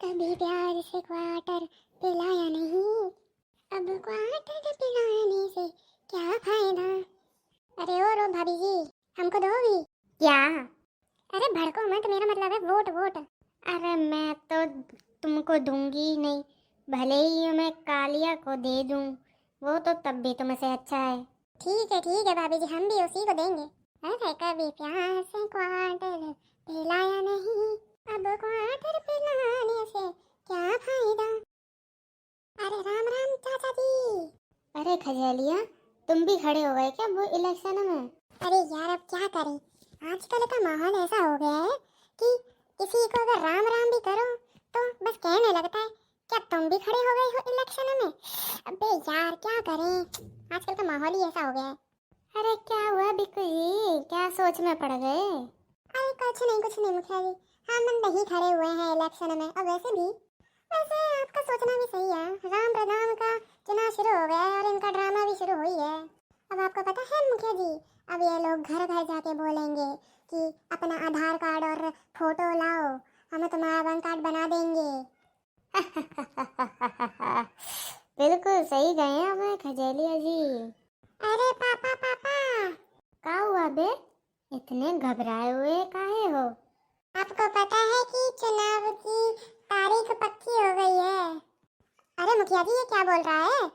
कभी प्यार से क्वार्टर पिलाया नहीं, अब क्वार्टर पिलाने से क्या फायदा। अरे ओ भाभी जी, हमको दोगी क्या? अरे भड़को मत, मेरा मतलब है वोट वोट। अरे मैं तो तुमको दूंगी ही नहीं, भले ही मैं कालिया को दे दूं, वो तो तब भी तुमसे अच्छा है। ठीक है भाभी जी, हम भी उसी को देंगे। अरे कभी प्यार से क्वार्टर पिलाया नहीं, अब क्वार्टर पिलाने से क्या फायदा। अरे राम राम चाचा जी। अरे खजलिया, तुम भी खड़े हो गए क्या वो इलेक्शन में? अरे यार अब क्या करें, आजकल का माहौल ऐसा हो गया है कि किसी को अगर राम राम भी करो तो बस कहने लगता है क्या तुम भी खड़े हो गए हो इलेक्शन में। अबे यार क्या करें, आजकल का माहौल ही ऐसा हो गया है। अरे क्या हुआ बिक्कू जी, क्या सोच में पड़ गए? अरे कुछ नहीं मुखिया जी, हम नहीं खड़े हुए हैं इलेक्शन में। अब वैसे आपका सोचना भी सही है, राम प्रधान का चुनाव शुरू हो गया है और इनका ड्रामा भी शुरू हुई है। अब आपको पता है मुखिया जी, अब ये लोग घर घर जाके बोलेंगे कि अपना आधार कार्ड और फोटो लाओ, हमें तुम्हारा बैंक कार्ड बना देंगे। बिल्कुल सही गए हैं हमें खजेलिया जी। अरे पापा पापा, क्या हुआ बे, इतने घबराए हुए काहे हो? आपको पता है कि चुनाव की तारीख पक्की हो गई है। अरे मुखिया जी ये क्या बोल रहा है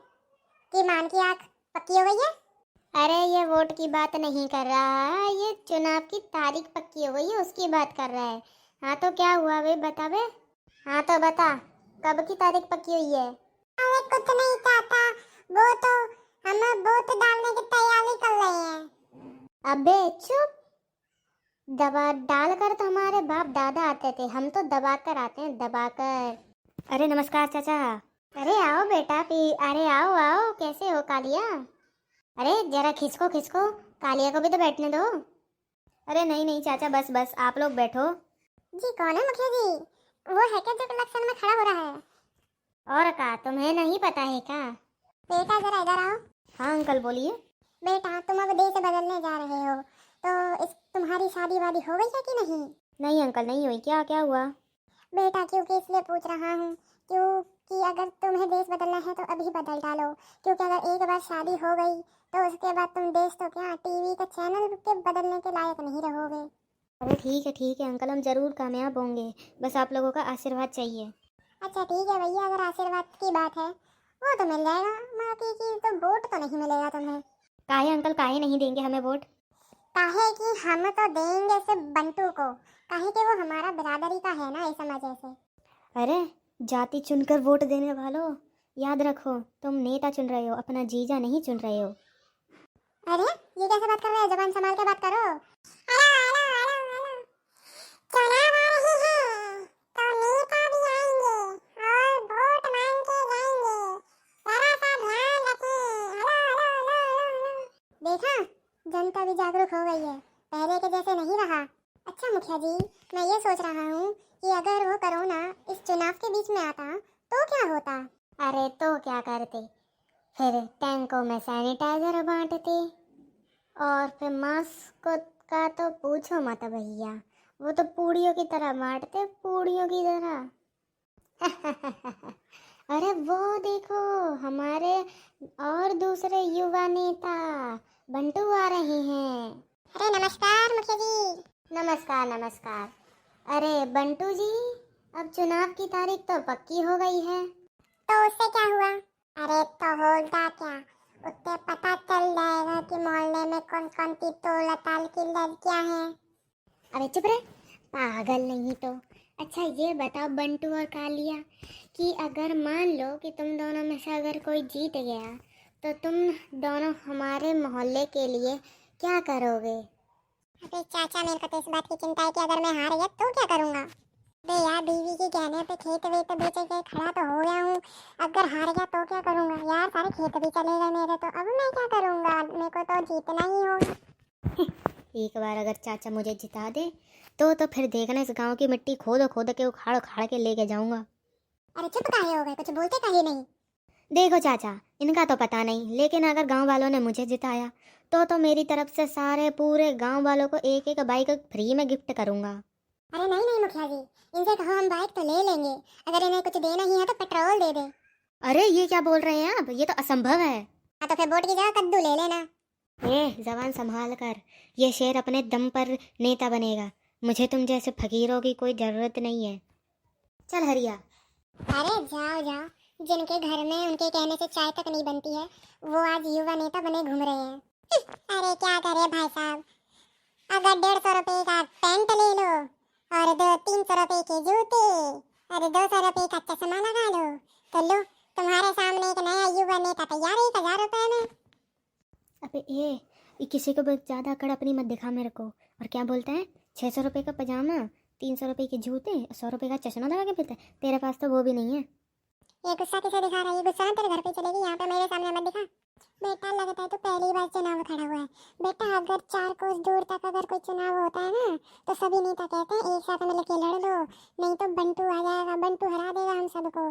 कि मान की आंख पक्की हो गई है? अरे ये वोट की बात नहीं कर रहा है, ये चुनाव की तारीख पक्की हो गई है उसकी बात कर रहा है। हाँ तो क्या हुआ बे, बता बे। हाँ तो बता, कब की तारीख पक्की हुई है? अरे कुछ नहीं चाहता, वो तो हम वोट डालने की तैयारी कर रहे हैं। अबे चुप, दबा डाल कर तो हमारे बाप दादा आते थे, हम तो दबा कर आते हैं, दबा कर। अरे नमस्कार चाचा। अरे आओ बेटा अरे आओ आओ, कैसे हो कालिया? अरे जरा खिसको खिसको, कालिया को भी तो बैठने दो। अरे नहीं नहीं चाचा, बस बस आप लोग बैठो। जी कौन है मुखिया जी, वो है क्या जो इलेक्शन में खड़ा हो रहा है? और का तुम्हें नहीं पता है क्या? बेटा जरा इधर आओ। हाँ अंकल बोलिए। बेटा तुम अब देश बदलने जा रहे हो, तो इस तुम्हारी शादी वादी हो गई है कि नहीं? नहीं अंकल नहीं हुई, क्या क्या हुआ? बेटा क्योंकि इसलिए पूछ रहा हूँ क्योंकि अगर तुम्हें देश बदलना है तो अभी बदल डालो, क्योंकि अगर एक बार शादी हो गई तो उसके बाद तुम देश तो क्या टीवी का चैनल के बदलने के लायक नहीं रहोगे। अरे ठीक है अंकल, हम जरूर कामयाब होंगे, बस आप लोगों का आशीर्वाद चाहिए। अच्छा ठीक है भैया, अगर आशीर्वाद की बात है वो तो मिल जाएगा, बाकी की तो वोट तो नहीं मिलेगा तुम्हें। काहे अंकल, काहे नहीं देंगे हमें वोट? काहे कि हम तो देंगे सिर्फ बंटू को, काहे कि वो हमारा बिरादरी का है ना, इस वजह से। अरे जाति चुनकर वोट देने वालों, याद रखो तुम नेता चुन रहे हो, अपना जीजा नहीं चुन रहे हो। अरे ये कैसे बात कर रहे हो, जबान संभाल के बात करो। हेलो हेलो हेलो हेलो, चुनाव आ रहे हैं तो नेता भी आएंगे और वोट मांग के जाएंगे, जरा सा ध्यान रखें। हेलो हेलो हेलो हेलो, देखा जनता भी जागरूक हो गई है, पहले के जैसे नहीं रहा। अच्छा मुखिया जी, मैं ये सोच रहा हूँ कि अगर वो कोरोना इस चुनाव के बीच में आता तो क्या होता? अरे तो क्या करते, फिर टैंकों में सैनिटाइजर बांटते, और फिर मास्क का तो पूछो मत भैया, वो तो पूड़ियों की तरह बांटते, पूड़ियों की तरह। अरे वो देखो हमारे और दूसरे युवा नेता बंटू आ रहे हैं। अरे नमस्कार मुखिया जी। नमस्कार नमस्कार। अरे बंटू जी, अब चुनाव की तारीख तो पक्की हो गई है, तो उससे क्या हुआ? अरे तो होगा क्या, उससे पता चल जाएगा कि मोहल्ले में कौन कौन सी तोला ताल की लड़कियां हैं। अरे चुप रहे, पागल नहीं तो। अच्छा ये बताओ बंटू और कालिया कि अगर मान लो कि तुम दोनों में से अगर कोई जीत गया तो तुम दोनों हमारे मोहल्ले के लिए क्या करोगे? अरे चाचा मेरे को तो इस बात की चिंता है कि अगर मैं हार गया तो क्या करूँगा। अरे यार बीवी के कहने पे खेत वेत बेच के खड़ा तो हो गया हूँ, अगर हार गया तो क्या करूँगा यार, सारे खेत भी चले गए मेरे, तो अब मैं क्या करूँगा, मेरे को तो जीतना ही होगा। एक बार अगर चाचा मुझे जिता दे तो फिर देखना इस गांव की मिट्टी खोद खोद के उखाड़ उखाड़ के लेके जाऊंगा। अरे चुप काहे हो गए, कुछ बोलते काहे नहीं? देखो चाचा इनका तो पता नहीं, लेकिन अगर गांव वालों ने मुझे जिताया तो मेरी तरफ से सारे पूरे गांव वालों को एक एक बाइक फ्री में गिफ्ट करूंगा। अरे नहीं नहीं मुखिया जी, इनसे कहो हम बाइक तो ले लेंगे, अगर इन्हें कुछ देना ही है तो पेट्रोल दे दे। अरे ये क्या बोल रहे हैं आप, ये तो असंभव है। हाँ तो फिर वोट की जगह कद्दू ले लेना। जबान संभाल कर, ये शेर अपने दम पर नेता बनेगा, मुझे तुम जैसे फकीरों की कोई जरूरत नहीं है। चल हरिया। अरे जाओ जाओ, जिनके घर में उनके कहने से चाय तक नहीं बनती है वो आज युवा नेता बने घूम रहे हैं। अरे क्या करे भाई साहब, अगर 150 रुपए का पैंट ले लो और 300 रुपए के जूते, अरे 200 रुपए का चश्मा लगा लो, तो लो तुम्हारे सामने एक नया युवा नेता तैयार है 1000 रुपए में। अबे ये किसी को ज्यादा अकड़ अपनी मत दिखा मेरे को। और क्या बोलता है, 600 रुपये का पजामा, 300 रुपये के जूते, 100 रुपये का चश्मा लगा के फिरता है। तेरे पास तो वो भी नहीं है। ये गुस्सा किसे दिखा रहा है? ये गुस्सा ना तेरे घर पे चलेगी, यहाँ पे मेरे सामने मत दिखा। बेटा लगता है तो पहली बार चुनाव खड़ा हुआ है। बेटा अगर 4 कोस दूर तक अगर कोई चुनाव होता है ना तो सभी नेता कहते हैं एक साथ मिलकर लड़ लो, नहीं तो बंटू आ जाएगा, बंटू हरा देगा हम सबको,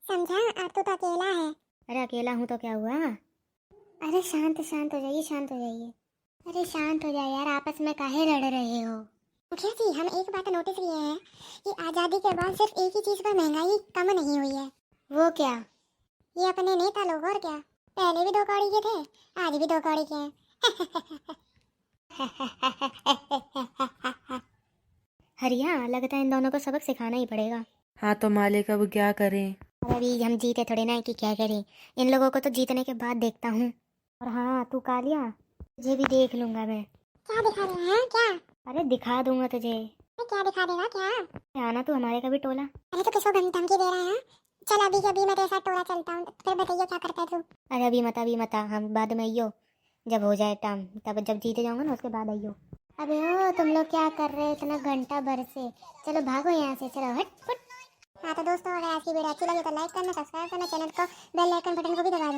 समझा? अब तो अकेला है। अरे अकेला हूँ तो क्या हुआ? अरे शांत शांत हो जाइए, शांत हो जाइए। अरे शांत हो जाए यार, आपस में काहे लड़ रहे हो? मुखिया जी हम एक बात नोटिस किए हैं कि आज़ादी के बाद सिर्फ एक ही चीज़ पर महंगाई कम नहीं हुई है। वो क्या? ये अपने नेता लोग, और क्या। पहले भी 2 कौड़ी के थे, आज भी 2 कौड़ी के हैं। हरिया, लगता है इन दोनों को सबक सिखाना ही पड़ेगा। हाँ तो मालिक अब क्या करें? अभी हम जीते थोड़े ना कि क्या करें, इन लोगों को तो जीतने के बाद देखता हूँ। और हाँ तू कालिया, तुझे भी देख लूंगा मैं। क्या दिखा रहे हैं क्या? अरे दिखा दूंगा तुझे। क्या दिखा देगा क्या? आना तू हमारे का भी टोला। अरे तो किसको धमकी दे रहा है? चल अभी के अभी मैं तेरे साथ टोला चलता हूँ, फिर बताइए क्या करता है तू। अरे अभी मत हम बाद में आइयो, जब हो जाए टाइम, तब जब जीते जाऊंगा ना उसके बाद आइयो। अबे ओ तुम लोग क्या कर रहे हो इतना घंटा भर से? चलो भागो यहाँ से, चलो हट फुट। हाँ तो दोस्तों अगर आज की वीडियो अच्छी लगी तो लाइक करना, सब्सक्राइब करना, चैनल को बेल आइकन बटन को भी दबा देना।